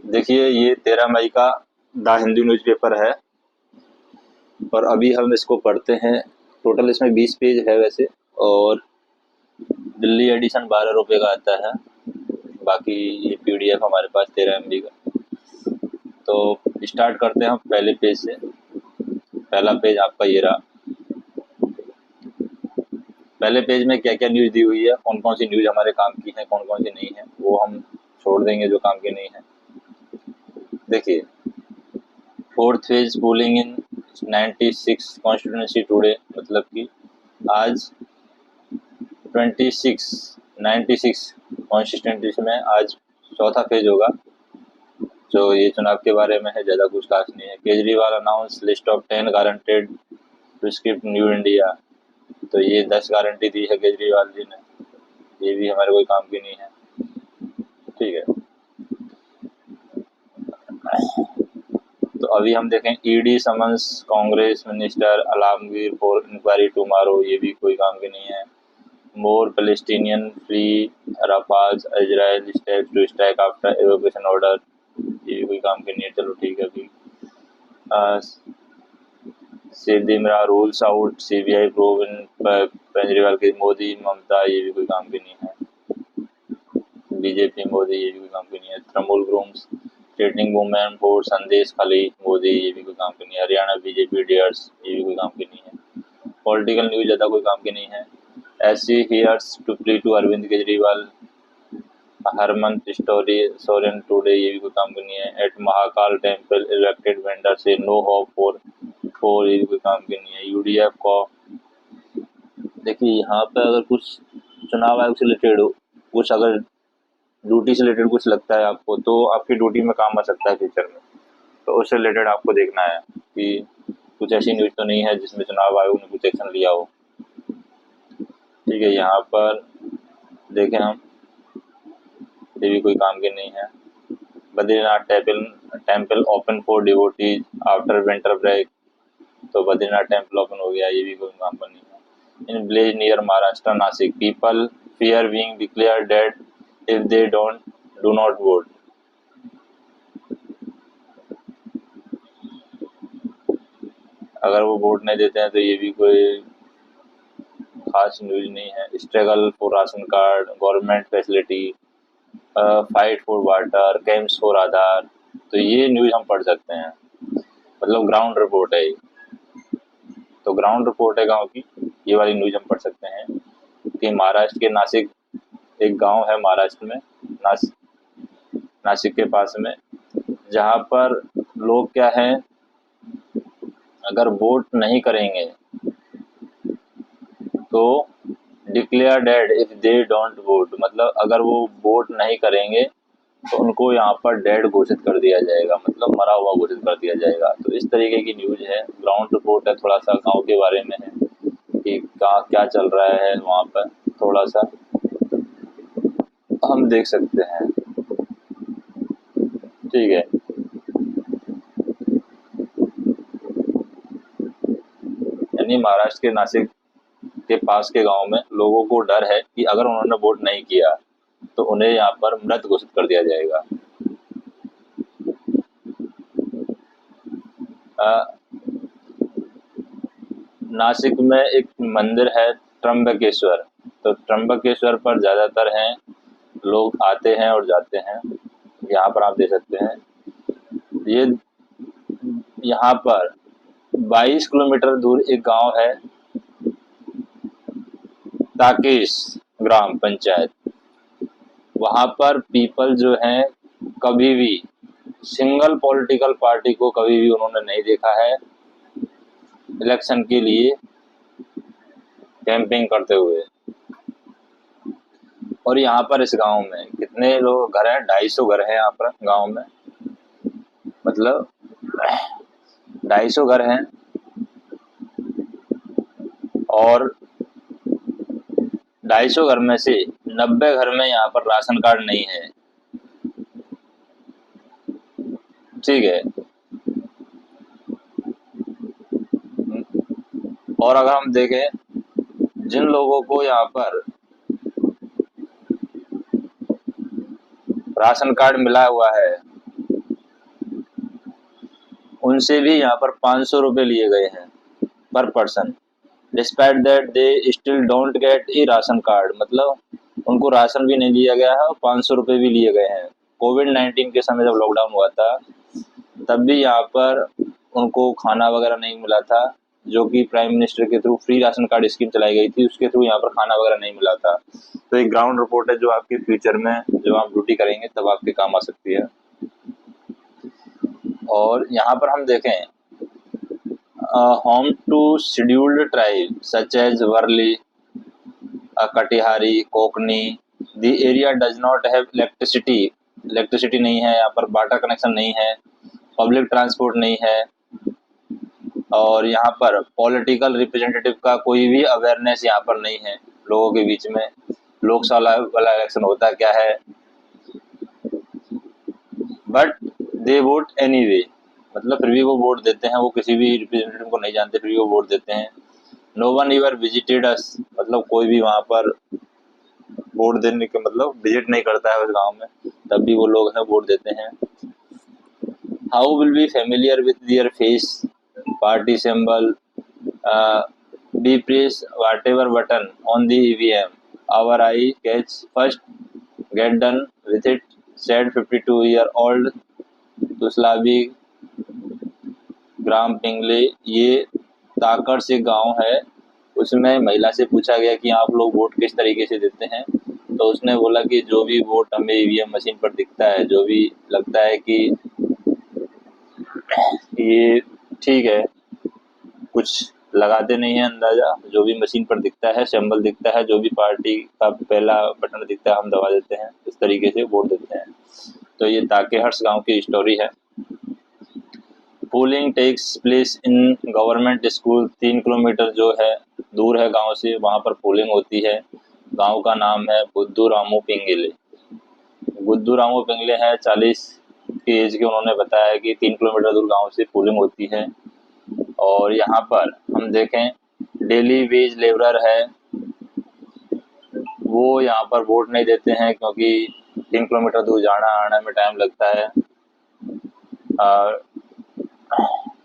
देखिए, ये 13 मई का द हिंदू न्यूज़पेपर है और अभी हम इसको पढ़ते हैं। टोटल इसमें 20 पेज है वैसे, और दिल्ली एडिशन 12 रुपये का आता है। बाकी ये पीडीएफ हमारे पास 13 MB का। तो स्टार्ट करते हैं हम पहले पेज से। पहला पेज आपका ये रहा। पहले पेज में क्या क्या न्यूज़ दी हुई है, कौन कौन सी न्यूज़ हमारे काम की है, कौन कौन सी नहीं है, वो हम छोड़ देंगे जो काम की नहीं है। देखिए, फोर्थ फेज पोलिंग इन 96 कॉन्स्टिट्यूंसी टुडे, मतलब कि आज 96 कॉन्स्टिट्यूंसी में आज चौथा फेज होगा। जो ये चुनाव के बारे में है, ज़्यादा कुछ खास नहीं है। Kejriwal announce list of 10 guaranteed to script new India. तो ये 10 गारंटी दी है केजरीवाल जी ने, ये भी हमारे कोई काम की नहीं है। ठीक है, तो अभी हम देखें ED summons Congress minister Alamgir for inquiry tomorrow, ये भी कोई काम की नहीं है। More Palestinian free Rafah's Israel steps to strike after evacuation order, ये भी कोई काम की नहीं है। चलो ठीक है। अभी सिद्धिमरा रूल्स आउट सीबीआई प्रोब इन केजरीवाल की मोदी ममता, ये भी कोई काम की नहीं है। बीजेपी मोदी, ये भी कोई काम की नहीं है। Trinamool grooms threatening women for संदेश खाली मोदी, ये भी कोई काम की नहीं है। हरियाणा बीजेपी डेयर्स, ये भी कोई काम की नहीं है। पॉलिटिकल न्यूज ज़्यादा कोई काम की नहीं है। SC hears two plea to Arvind Kejriwal Hemant Soren today, ये भी कोई काम की नहीं है। At Mahakal temple elected vendor से नो होप फॉर, ये भी कोई काम की नहीं है। यूडीएफ को देखिए, यहाँ पे अगर कुछ चुनाव आयोग से रिलेटेड हो, कुछ अगर ड्यूटी से रिलेटेड कुछ लगता है आपको, तो आपकी ड्यूटी में काम आ सकता है फ्यूचर में। तो उससे रिलेटेड आपको देखना है कि कुछ ऐसी न्यूज़ तो नहीं है जिसमें चुनाव आयोग ने कुछ एक्शन लिया हो। ठीक है, यहाँ पर देखें हम, ये भी कोई काम की नहीं है। Badrinath temple open for devotees after winter break, तो बद्रीनाथ टेम्पल ओपन हो गया, ये भी कोई काम का नहीं है। In village near Maharashtra Nashik people fear being declare dead if they do not vote. अगर वो वोट नहीं देते हैं तो ये भी कोई खास न्यूज नहीं है। Struggle for ration card government facility fight for water camps for Aadhaar, तो ये न्यूज हम पढ़ सकते हैं। मतलब ग्राउंड रिपोर्ट है ये। तो ग्राउंड रिपोर्ट है गांव की, ये वाली न्यूज हम पढ़ सकते हैं कि महाराष्ट्र के नासिक, एक गांव है महाराष्ट्र में, नासिक के पास में, जहां पर लोग क्या है, अगर वोट नहीं करेंगे तो declare dead if they don't vote, मतलब अगर वो वोट नहीं करेंगे तो उनको यहाँ पर डेड घोषित कर दिया जाएगा, मतलब मरा हुआ घोषित कर दिया जाएगा। तो इस तरीके की न्यूज है, ग्राउंड रिपोर्ट है, थोड़ा सा गांव के बारे में है कि क्या चल रहा है वहाँ पर, थोड़ा सा हम देख सकते हैं। ठीक है, यानी महाराष्ट्र के नासिक के पास के गांव में लोगों को डर है कि अगर उन्होंने वोट नहीं किया तो उन्हें यहाँ पर मृत घोषित कर दिया जाएगा। नासिक में एक मंदिर है त्र्यंबकेश्वर, तो त्र्यंबकेश्वर पर ज़्यादातर हैं लोग आते हैं और जाते हैं। यहाँ पर आप देख सकते हैं, ये यहाँ पर 22 किलोमीटर दूर एक गांव है ताकेश ग्राम पंचायत, वहाँ पर पीपल जो हैं कभी भी सिंगल पॉलिटिकल पार्टी को कभी भी उन्होंने नहीं देखा है इलेक्शन के लिए कैंपिंग करते हुए। और यहाँ पर इस गांव में कितने लोग घर हैं, 250 घर हैं यहाँ पर गांव में, मतलब 250 घर हैं। और 250 घर में से 90 घर में यहाँ पर राशन कार्ड नहीं है। ठीक है, और अगर हम देखें जिन लोगों को यहाँ पर राशन कार्ड मिला हुआ है उनसे भी यहाँ पर 500 रुपये लिए गए हैं पर person. Despite that they still don't get A ration card, मतलब उनको राशन भी नहीं दिया गया है और 500 रुपये भी लिए गए हैं। कोविड-19 के समय जब लॉकडाउन हुआ था तब भी यहाँ पर उनको खाना वगैरह नहीं मिला था, जो कि प्राइम मिनिस्टर के through free ration card scheme चलाई गई थी, उसके थ्रू यहाँ पर खाना वगैरह नहीं मिला था। तो एक ग्राउंड रिपोर्ट है जो आपके फ्यूचर में जब आप ड्यूटी करेंगे तब आपके काम आ सकती है। और यहाँ पर हम देखें home to scheduled tribe such as Varli, Katihari, Kokni. The area does not have electricity. Electricity नहीं है यहाँ पर, वाटर कनेक्शन नहीं है, पब्लिक ट्रांसपोर्ट नहीं है, और यहाँ पर पॉलिटिकल रिप्रेजेंटेटिव का कोई भी अवेयरनेस यहाँ पर नहीं है लोगों के बीच में। लोकसभा वाला इलेक्शन होता क्या है, बट दे वोट एनीवे, मतलब फिर भी वो वोट देते हैं, वो किसी भी रिप्रेजेंटेटिव को नहीं जानते फिर भी वो वोट देते हैं। नो वन एवर विजिटेड अस, मतलब कोई भी वहाँ पर वोट देने के मतलब विजिट नहीं करता है उस गांव में, तब भी वो लोग हैं वोट देते हैं। How will be familiar with their face, party symbol, be press whatever button on the EVM, our eye catch first, get done with it, said 52-year-old Tulsabai ग्राम पिंगले। ये ताकड़ से गांव है, उसमें महिला से पूछा गया कि आप लोग वोट किस तरीके से देते हैं, तो उसने बोला कि जो भी वोट हमें ईवीएम मशीन पर दिखता है, जो भी लगता है कि ये ठीक है, कुछ लगाते नहीं है अंदाजा, जो भी मशीन पर दिखता है, सिंबल दिखता है, जो भी पार्टी का पहला बटन दिखता है हम दबा देते हैं, इस तरीके से वोट देते हैं। तो ये ताकेहर्ष गांव की स्टोरी है। Polling takes place in government school, 3 kilometre जो है दूर है गांव से, वहां पर पोलिंग होती है। गांव का नाम है बुद्धू रामू पिंगले। बुद्धू रामू पिंगले हैं, 40 की एज के, उन्होंने बताया कि 3 किलोमीटर दूर गांव से पोलिंग होती है। और यहाँ पर हम देखें डेली वेज लेबरर है, वो यहाँ पर वोट नहीं देते हैं क्योंकि 3 किलोमीटर दूर जाना आने में टाइम लगता है।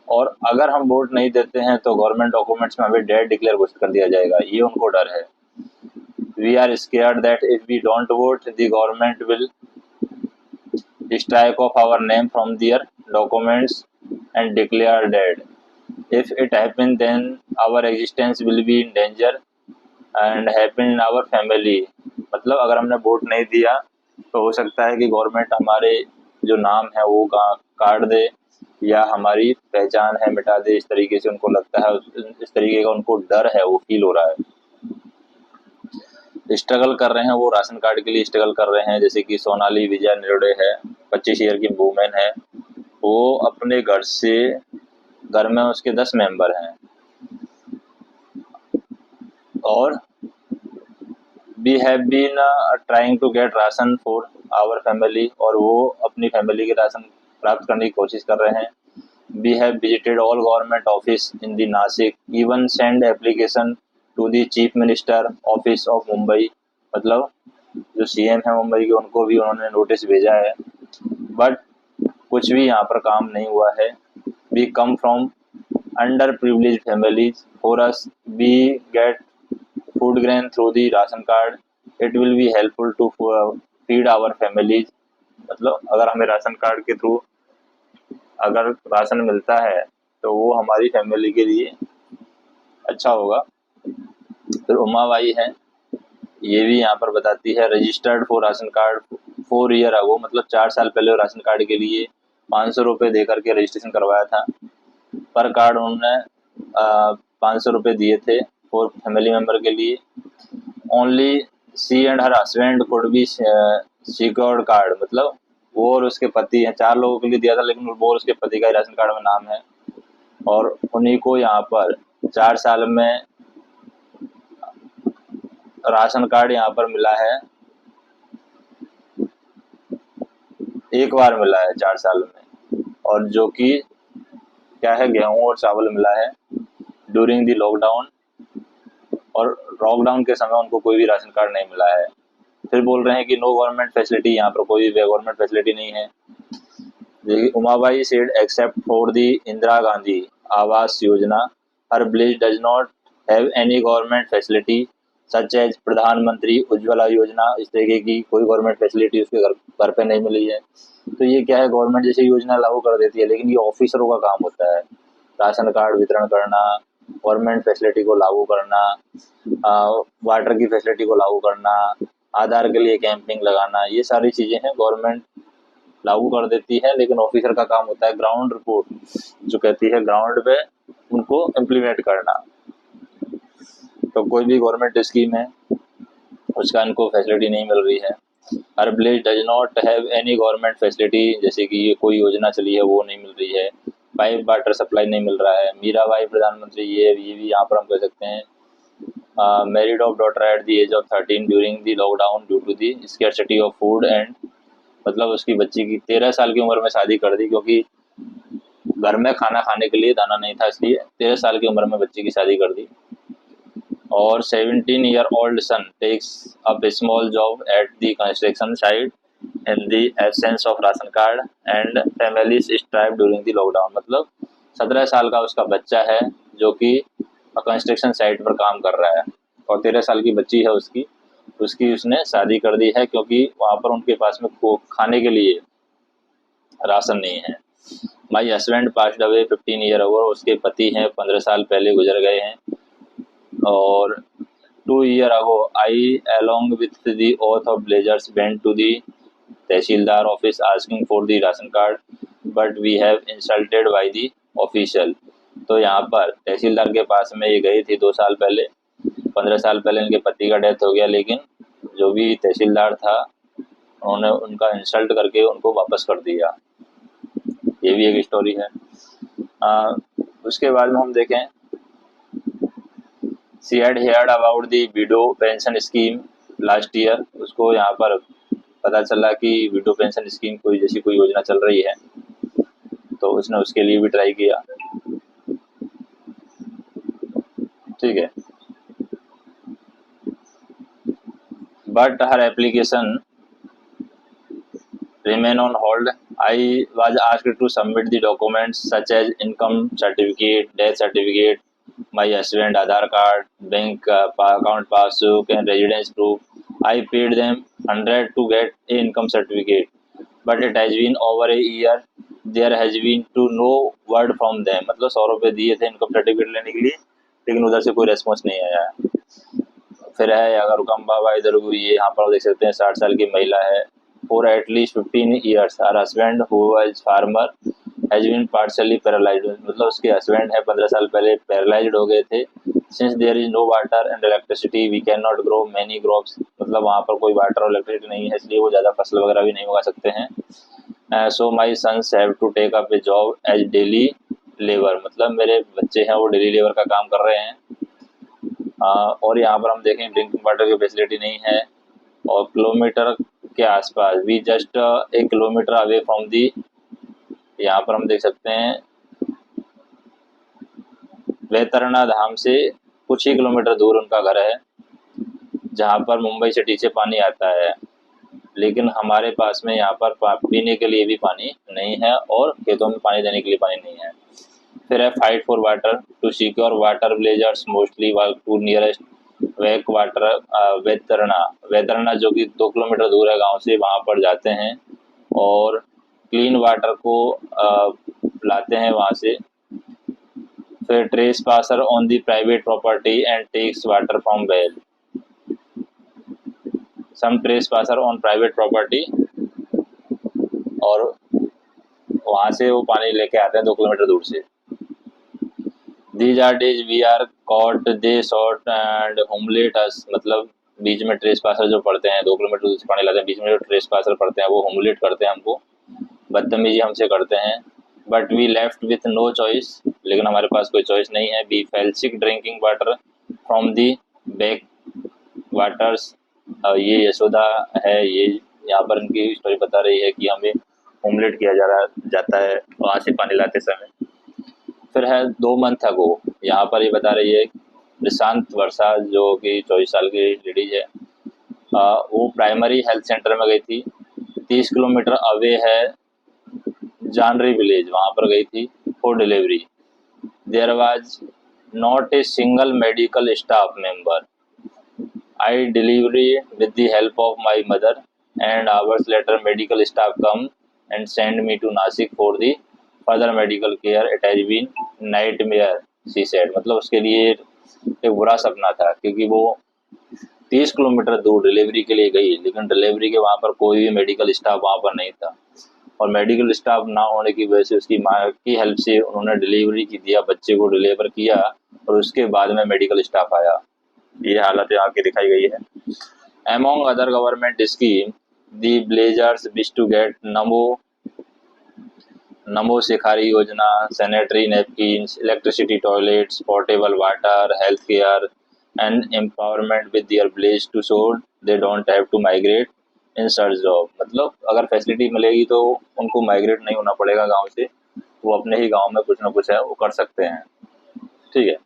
और अगर हम वोट नहीं देते हैं तो गवर्नमेंट डॉक्यूमेंट्स में हमें डेट डिक्लेयर घोषित कर दिया जाएगा, ये उनको डर है। We are scared that if we don't vote the government will strike off our name from their documents and declare dead. If it happens, then our existence will be in danger and happen in our family. मतलब अगर हमने vote नहीं दिया तो हो सकता है कि गवर्नमेंट हमारे जो नाम है वो काट दे या हमारी पहचान है मिटा दे, इस तरीके से उनको लगता है, इस तरीके का उनको डर है, वो फील हो रहा है। स्ट्रगल कर रहे हैं, वो राशन कार्ड के लिए स्ट्रगल कर रहे हैं। जैसे कि सोनाली विजय निरोड़े है, 25 ईयर की वूमेन है, वो अपने घर में उसके 10 मेंबर हैं और we have been trying to get ration for our family, और वो अपनी फैमिली के राशन प्राप्त करने की कोशिश कर रहे हैं। We have visited all government office in the Nashik, even send application to the chief minister office of Mumbai, मतलब जो सीएम है मुंबई के उनको भी उन्होंने नोटिस भेजा है, बट कुछ भी यहाँ पर काम नहीं हुआ है। We come from under privilege families, for us we get food grain through the ration card, it will be helpful to feed our families, मतलब अगर हमें राशन कार्ड के थ्रू अगर राशन मिलता है तो वो हमारी फैमिली के लिए अच्छा होगा। फिर उमाबाई है, ये भी यहाँ पर बताती है registered for ration card 4 year ago, मतलब 4 साल पहले राशन कार्ड के लिए 500 रुपये दे करके रजिस्ट्रेशन करवाया था। पर कार्ड उन्होंने 500 रुपये दिए थे फॉर फैमिली मेम्बर के लिए। Only she and her husband could be secured card, मतलब वो और उसके पति हैं, 4 लोगों के लिए दिया था, लेकिन वो और उसके पति का ही राशन कार्ड में नाम है, और उन्हीं को यहाँ पर 4 साल में राशन कार्ड यहाँ पर मिला है, एक बार मिला है 4 साल में, और जो कि क्या है, गेहूं और चावल मिला है ड्यूरिंग दी लॉकडाउन, और लॉकडाउन के समय उनको कोई भी राशन कार्ड नहीं मिला है। फिर बोल रहे हैं कि नो गवर्नमेंट फैसिलिटी, यहाँ पर कोई भी गवर्नमेंट फैसिलिटी नहीं है। देखिए Umabai said except for the Indira Gandhi Awas Yojana हर village does not have any government facility such as Pradhan Mantri Ujjwala योजना। इस तरीके की कोई गवर्नमेंट फैसिलिटी उसके घर घर पे नहीं मिली है। तो ये क्या है, गवर्नमेंट जैसे योजना लागू कर देती है, लेकिन ये ऑफिसरों का काम होता है, राशन कार्ड वितरण करना, गवर्नमेंट फैसिलिटी को लागू करना, वाटर की फैसिलिटी को लागू करना, आधार के लिए कैंपिंग लगाना, ये सारी चीजें हैं गवर्नमेंट लागू कर देती है, लेकिन ऑफिसर का काम होता है ग्राउंड रिपोर्ट जो कहती है ग्राउंड पे उनको इम्प्लीमेंट करना। तो कोई भी गवर्नमेंट स्कीम है उसका इनको फैसिलिटी नहीं मिल रही है। हर village does not have any government facility, जैसे कि ये कोई योजना चली है वो नहीं मिल रही है। पाइप वाटर सप्लाई नहीं मिल रहा है। मीराबाई प्रधानमंत्री ये भी यहाँ पर हम कह सकते हैं। Married off daughter at the age of 13 during the lockdown due to the scarcity of food and, मतलब उसकी बच्ची की 13 साल की उम्र में शादी कर दी, क्योंकि घर में खाना खाने के लिए दाना नहीं था, इसलिए 13 साल की उम्र में बच्ची की शादी कर दी। और 17-year-old son takes up a small job at the construction site in the absence of ration card and families strive during the lockdown। मतलब 17 साल का उसका बच्चा है जो कि कंस्ट्रक्शन साइट पर काम कर रहा है, और 13 साल की बच्ची है उसकी उसकी उसने शादी कर दी है, क्योंकि वहाँ पर उनके पास में खाने के लिए राशन नहीं है। My husband passed away 15 year ago, उसके पति हैं 15 साल पहले गुजर गए हैं। और 2 year ago I along with the other villagers went to the tehsildar office asking for the ration card but we have insulted by the official. तो यहाँ पर तहसीलदार के पास में ये गई थी 2 साल पहले, 15 साल पहले इनके पति का डेथ हो गया, लेकिन जो भी तहसीलदार था उन्होंने उनका इंसल्ट करके उनको वापस कर दिया। ये भी एक स्टोरी है। उसके बाद में हम देखें, she had heard about the widow pension scheme last year. उसको यहाँ पर पता चला कि विडो पेंशन स्कीम कोई जैसी कोई योजना चल रही है, तो उसने उसके लिए भी ट्राई किया। ठीक है, but her application remain on hold. I was asked to submit the documents such as income certificate, death certificate, my husband Aadhaar card, bank account passbook and residence proof. I paid them 100 to get a income certificate, but it has been over a year. There has been to no word from them। मतलब 100 रुपये दिए थे income certificate लेने के लिए, लेकिन उधर से कोई रेस्पॉन्स नहीं आया। फिर है अगर रुकम्बा इधर ये यहाँ पर देख सकते हैं 60 साल की महिला है। For at least 15 years her husband who was farmer has been partially paralyzed। मतलब उसके हस्बैंड है 15 साल पहले पैरालाइज्ड हो गए थे। Since there is no water and electricity we cannot grow many crops। मतलब वहाँ पर कोई वाटर और इलेक्ट्रिसिटी नहीं है, इसलिए वो ज़्यादा फसल वगैरह भी नहीं उगा सकते हैं। So my sons have to take up a job as daily labor। मतलब मेरे बच्चे हैं वो डेली लेबर का काम कर रहे हैं। और यहाँ पर हम देखें ड्रिंकिंग वाटर की फैसिलिटी नहीं है, और किलोमीटर के आसपास भी just 1 kilometre away from the, यहाँ पर हम देख सकते हैं वैतरणा धाम से कुछ ही किलोमीटर दूर उनका घर है, जहाँ पर मुंबई सिटी से पानी आता है, लेकिन हमारे पास में यहाँ पर पीने के लिए भी पानी नहीं है और खेतों में पानी देने के लिए पानी नहीं है। फिर है fight for water to secure water villagers mostly work to nearest well water. Vaitarna जो कि 2 किलोमीटर दूर है गांव से, वहां पर जाते हैं और क्लीन वाटर को लाते हैं वहां से। फिर trespasser on the private property and takes water from well. Some trespasser on private property, और वहां से वो पानी लेके आते हैं 2 किलोमीटर दूर से। These are days we are caught, they shot and humiliate us। मतलब बीच में ट्रेस पासर जो पढ़ते हैं 2 किलोमीटर दूर से पानी लाते हैं, बीच में जो ट्रेस पासर पढ़ते हैं वो humiliate करते हैं हमको, बदतमीजी हमसे करते हैं। But we left with no choice, लेकिन हमारे पास कोई चॉइस नहीं है। We fell sick drinking water from the back waters. ये यशोदा है, ये यहाँ पर इनकी स्टोरी बता रही है कि हमें humiliate किया जाता है वहाँ से पानी लाते समय। फिर है 2 मंथ अगो, यहाँ पर ये बता रही है प्रशांत वर्षा जो कि 24 साल की लेडीज है, वो प्राइमरी हेल्थ सेंटर में गई थी, 30 किलोमीटर अवे है जानरी विलेज, वहाँ पर गई थी for delivery. There was not a single medical staff member. I delivered with the help of my mother, and hours later medical staff come and send me to Nasik for the further medical care. It has been nightmare, she said. मतलब उसके लिए एक बुरा सपना था, क्योंकि वो 30 kilometre दूर डिलीवरी के लिए गई, लेकिन डिलीवरी के वहाँ पर कोई भी मेडिकल स्टाफ वहाँ पर नहीं था, और मेडिकल स्टाफ ना होने की वजह से उसकी माँ की हेल्प से उन्होंने डिलीवरी की दिया, बच्चे को डिलीवर किया, और उसके बाद में मेडिकल स्टाफ आया। ये हालत यहाँ की दिखाई गई है। Among other government scheme, the Blazers wish to get Namo Shikhari Yojana, sanitary napkins, electricity toilets, portable water, health care and empowerment with their village too so they don't have to migrate in search job. मतलब अगर facility मिलेगी तो उनको migrate नहीं होना पड़ेगा गांव से, वो अपने ही गांव में कुछ ना कुछ है वो कर सकते हैं। ठीक है,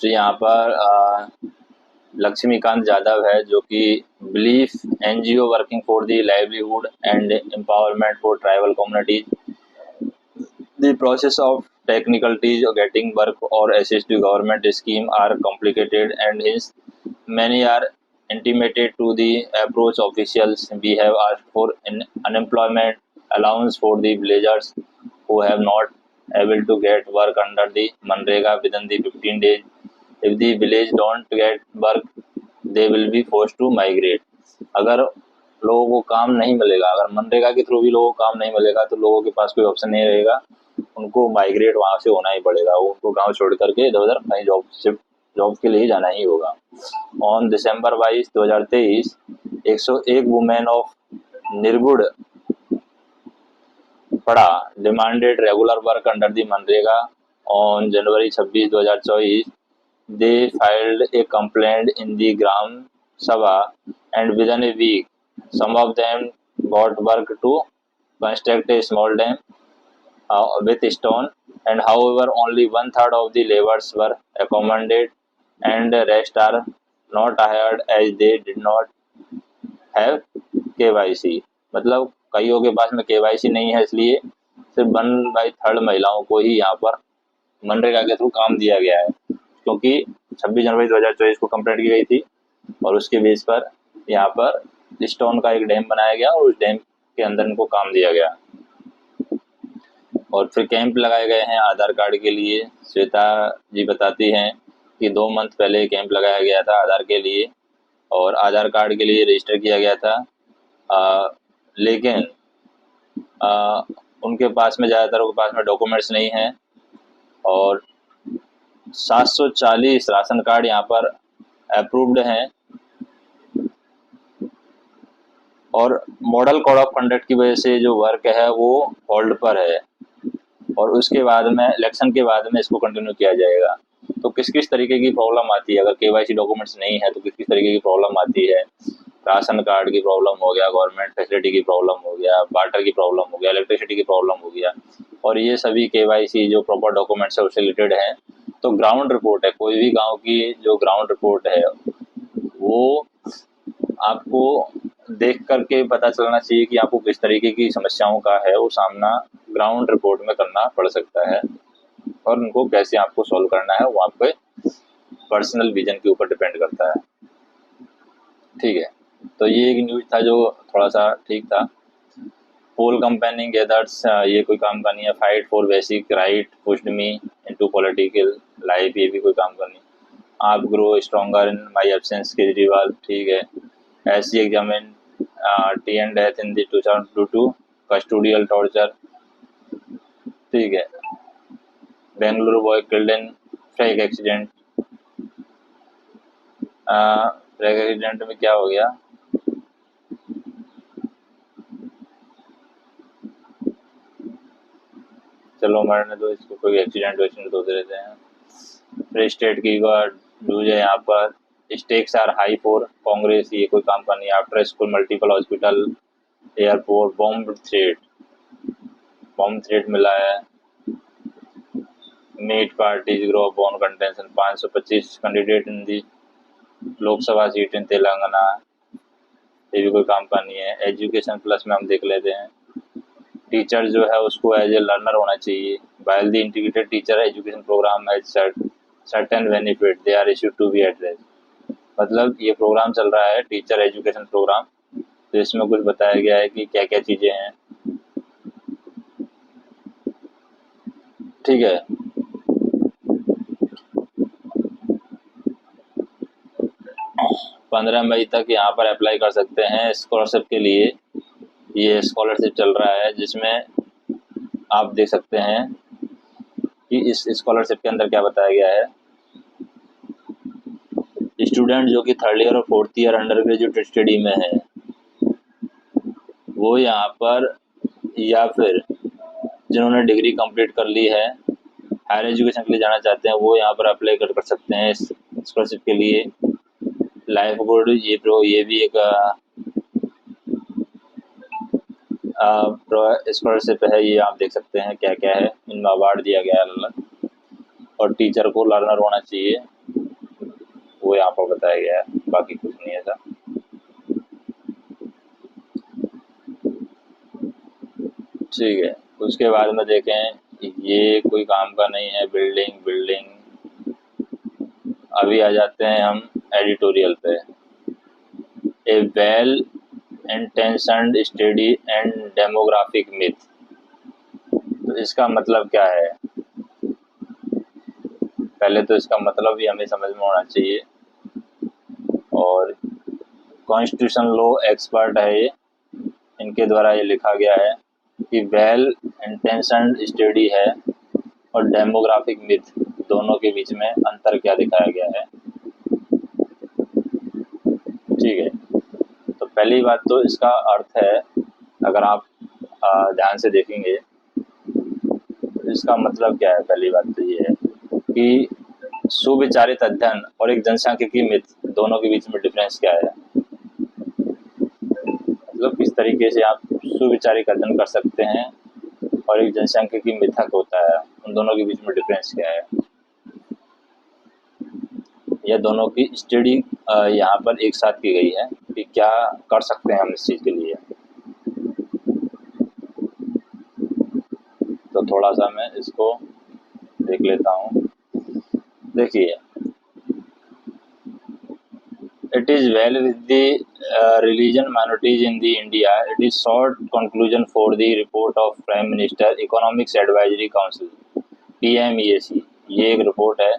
तो यहाँ पर लक्ष्मीकांत यादव है, जो कि belief NGO working for the livelihood and empowerment for tribal communities. The process of technicalities of getting work or access to government scheme are complicated, and hence many are intimated to the approach officials. We have asked for an unemployment allowance for the villagers who have not able to get work under the Manrega within the 15 days. If the village don't get work, they will be forced to migrate. अगर लोगों को काम नहीं मिलेगा, अगर मनरेगा के through भी लोगों को काम नहीं मिलेगा, तो लोगों के पास कोई ऑप्शन नहीं रहेगा, उनको माइग्रेट वहां से होना ही पड़ेगा, उनको गांव छोड़ करके इधर उधर कहीं जॉब के लिए जाना ही होगा। ऑन दिसंबर 22, 2023, 101 वुमेन ऑफ निरगुड़ पड़ा demanded regular work under the MNREGA. On January 26, 2024, they filed a complaint in the Gram Sabha, and within a week, some of them got work to construct a small dam with stone, and however, only 1/3 of the laborers were accommodated, and the rest are not hired as they did not have KYC। मतलब कईयों के पास में KYC नहीं है, इसलिए सिर्फ 1/3 महिलाओं को ही यहाँ पर मनरेगा के थ्रू काम दिया गया है, क्योंकि 26 जनवरी 2024 को कंप्लेंट की गई थी, और उसके बेस पर यहाँ पर स्टोन का एक डैम बनाया गया, और उस डैम के अंदर इनको काम दिया गया। और फिर कैंप लगाए गए हैं आधार कार्ड के लिए। श्वेता जी बताती हैं कि 2 मंथ पहले कैंप लगाया गया था आधार के लिए, और आधार कार्ड के लिए रजिस्टर किया गया था, लेकिन उनके पास में ज़्यादातर के पास में डॉक्यूमेंट्स नहीं हैं, और 740 राशन कार्ड यहाँ पर अप्रूव्ड हैं, और मॉडल कोड ऑफ कंडक्ट की वजह से जो वर्क है वो होल्ड पर है, और उसके बाद में इलेक्शन के बाद में इसको कंटिन्यू किया जाएगा। तो किस किस तरीके की प्रॉब्लम आती है, अगर केवाईसी डॉक्यूमेंट्स नहीं है तो किस किस तरीके की प्रॉब्लम आती है। राशन कार्ड की प्रॉब्लम हो गया, गवर्नमेंट फैसिलिटी की प्रॉब्लम हो गया, वाटर की प्रॉब्लम हो गया, इलेक्ट्रिसिटी की प्रॉब्लम हो गया, और ये सभी केवाईसी जो प्रॉपर डॉक्यूमेंट्स है उससे रिलेटेड हैं। तो ग्राउंड रिपोर्ट है, कोई भी गांव की जो ग्राउंड रिपोर्ट है वो आपको देख करके पता चलना चाहिए कि आपको किस तरीके की समस्याओं का है वो सामना ग्राउंड रिपोर्ट में करना पड़ सकता है, और उनको कैसे आपको सॉल्व करना है वो आपके पर्सनल विजन के ऊपर डिपेंड करता है। ठीक है, तो ये एक न्यूज़ था जो थोड़ा सा ठीक था। पोल कंपेनिंग गैदर्स, ये कोई काम का नहीं है। Fight for basic right pushed me into political life, ये भी कोई काम का नहीं। आप grow stronger in my absence Kejriwal, ठीक है। ऐसी examine T and death in the 2022 custodial torture, ठीक है। Bengaluru boy killed in frag accident, frag accident में क्या हो गया, चलो मरने दो इसको, कोई एक्सीडेंट वैक्सीडेंट होते रहते हैं। फ्री स्टेट की न्यूज है यहाँ पर। Stakes are high for Congress, ये कोई काम का नहीं। After school multiple hospital airport bomb threat मिला है। Meet parties grow on contention, 525 candidate in the Lok Sabha seat in Telangana, ये भी कोई काम का नहीं है। एजुकेशन प्लस में हम देख लेते हैं। टीचर जो है उसको एज ए लर्नर होना चाहिए। while the integrated teacher education program has certain benefit they are issued to be addressed। मतलब ये प्रोग्राम चल रहा है टीचर एजुकेशन प्रोग्राम, तो इसमें कुछ बताया गया है कि क्या क्या चीजें हैं। ठीक है, 15 मई तक यहाँ पर अप्लाई कर सकते हैं स्कॉलरशिप के लिए। ये स्कॉलरशिप चल रहा है जिसमें आप देख सकते हैं कि इस स्कॉलरशिप के अंदर क्या बताया गया है। स्टूडेंट जो कि 3rd ईयर और 4th year under graduate study में है, वो यहाँ पर, या फिर जिन्होंने डिग्री कंप्लीट कर ली है हायर एजुकेशन के लिए जाना चाहते हैं, वो यहाँ पर अप्लाई कर सकते हैं इस स्कॉलरशिप के लिए। लाइफ गुड ये भी एक स्कॉलरशिप है, ये आप देख सकते हैं क्या क्या है, इनमें अवार्ड दिया गया है अलग। और टीचर को लर्नर होना चाहिए, वो यहाँ पर बताया गया है, बाकी कुछ नहीं है ऐसा। ठीक है, उसके बाद में देखें, ये कोई काम का नहीं है। बिल्डिंग अभी आ जाते हैं हम एडिटोरियल पे। A well intentioned study and demographic myth, तो इसका मतलब क्या है? पहले तो इसका मतलब भी हमें समझ में होना चाहिए। और कॉन्स्टिट्यूशन लॉ एक्सपर्ट है ये, इनके द्वारा ये लिखा गया है कि वेल इंटेंशन्ड स्टडी है और डेमोग्राफिक मिथ, दोनों के बीच में अंतर क्या दिखाया गया है। ठीक है, तो पहली बात तो इसका अर्थ है, अगर आप ध्यान से देखेंगे तो इसका मतलब क्या है। पहली बात तो ये है कि सुविचारित अध्ययन और एक जनसांख्यिकी मिथ, दोनों के बीच में डिफरेंस क्या है। मतलब किस तरीके से आप सुविचारित अध्ययन कर सकते हैं और एक जनसांख्यिकी मिथक होता है, उन दोनों के बीच में डिफरेंस क्या है। यह दोनों की स्टडी यहाँ पर एक साथ की गई है कि क्या कर सकते हैं हम इस चीज़ के लिए। तो थोड़ा सा मैं इसको देख लेता हूँ। देखिए, it is well with the religion minorities in the India. It is short conclusion for the report of Prime Minister Economics Advisory Council PMEAC। ये एक रिपोर्ट है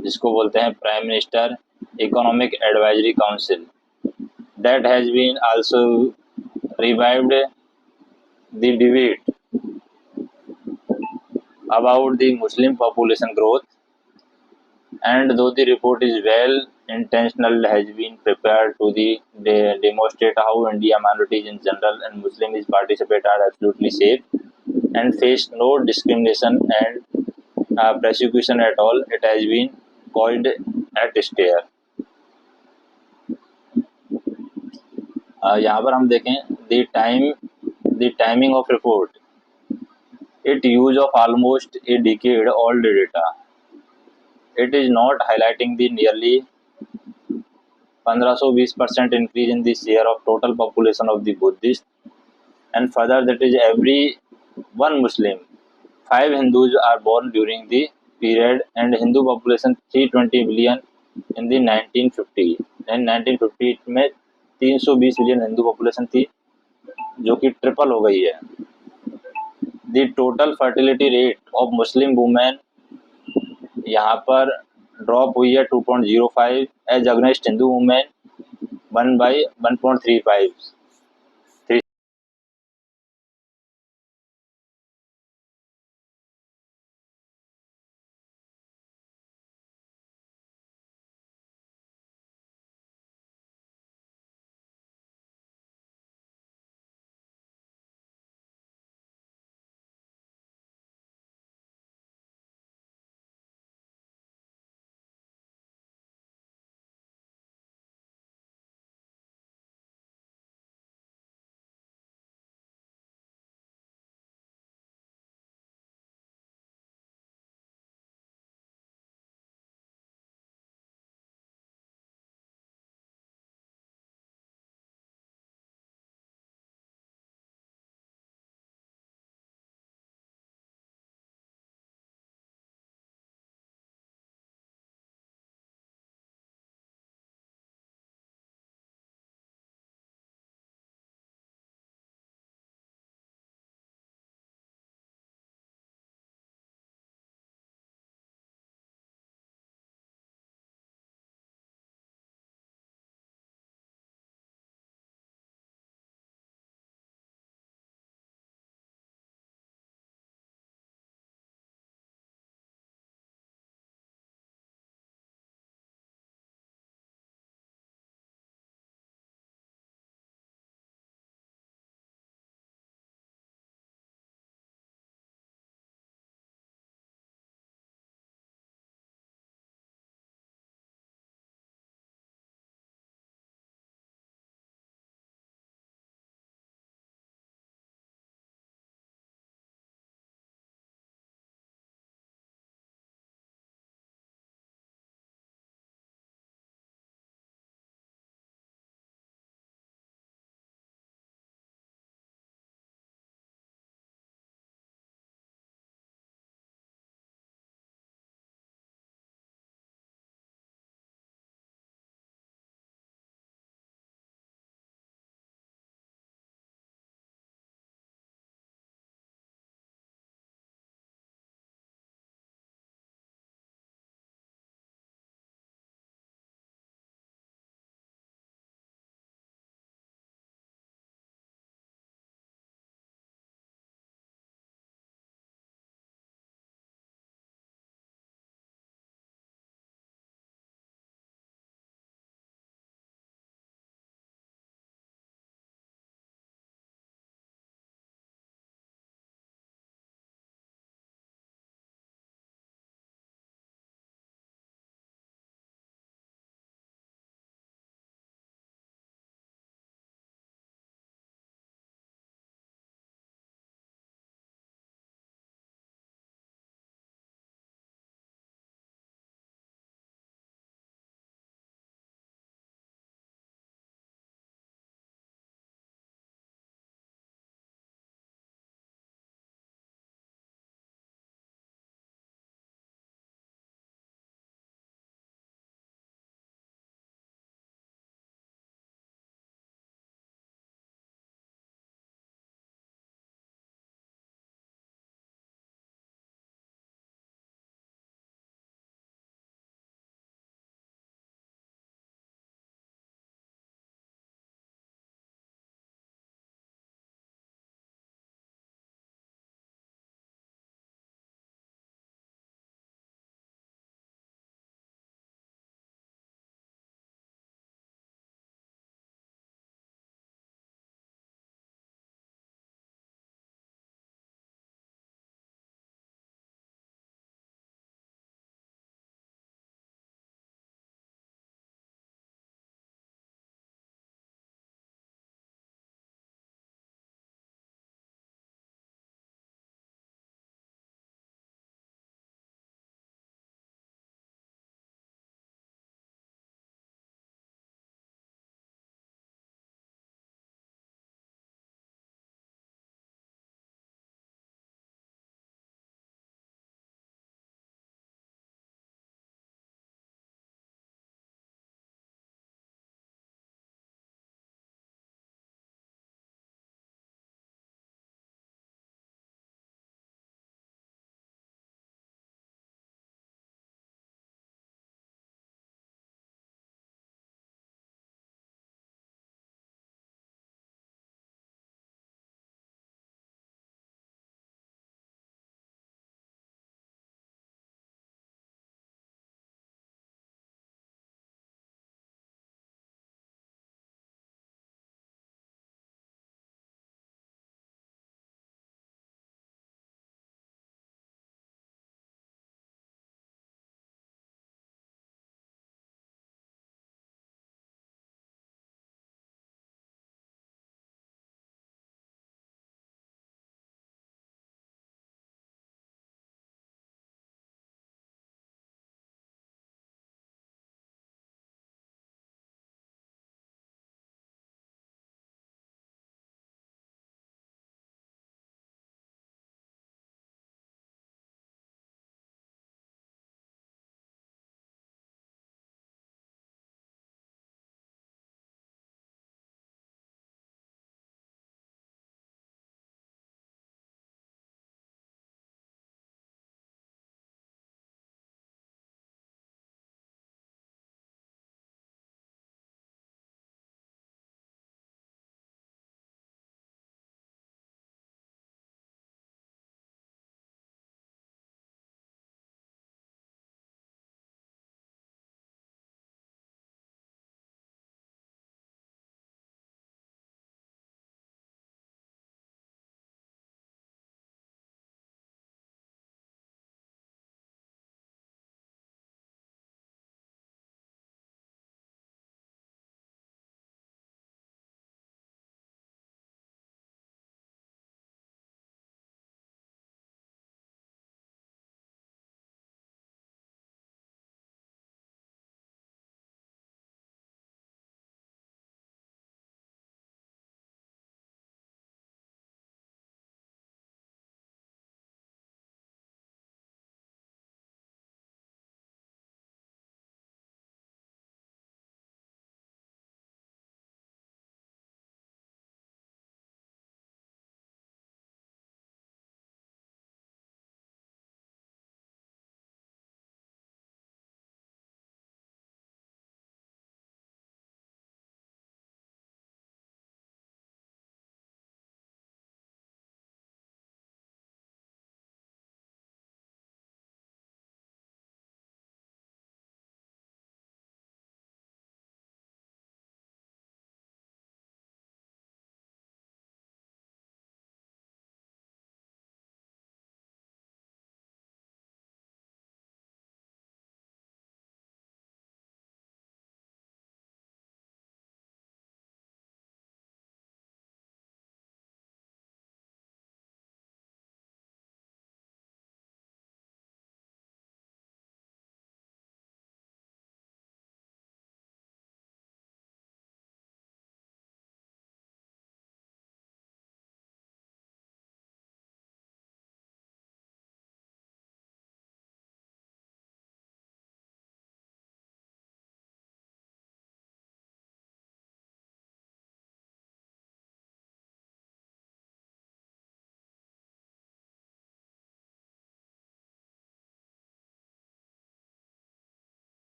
जिसको बोलते हैं prime minister economic advisory council. That has been also revived the debate about the Muslim population growth, and though the report is well intentional, has been prepared to demonstrate how India minorities in general and Muslims participate are absolutely safe and face no discrimination and persecution at all. It has been called at stare। यहाँ पर हम देखें the timing of report, it use of almost a decade old data। It is not highlighting the nearly 1520% increase in the share of total population of the Buddhist, and further that is every one Muslim 5 Hindus are born during the period, and Hindu population 320 million in the 1950। 1950 में 320 million Hindu population थी, जो कि triple हो गई है। The total fertility rate of Muslim women यहाँ पर drop हुई है 2.05 एज अगेंस्ट हिंदू वुमेन 1/1.35।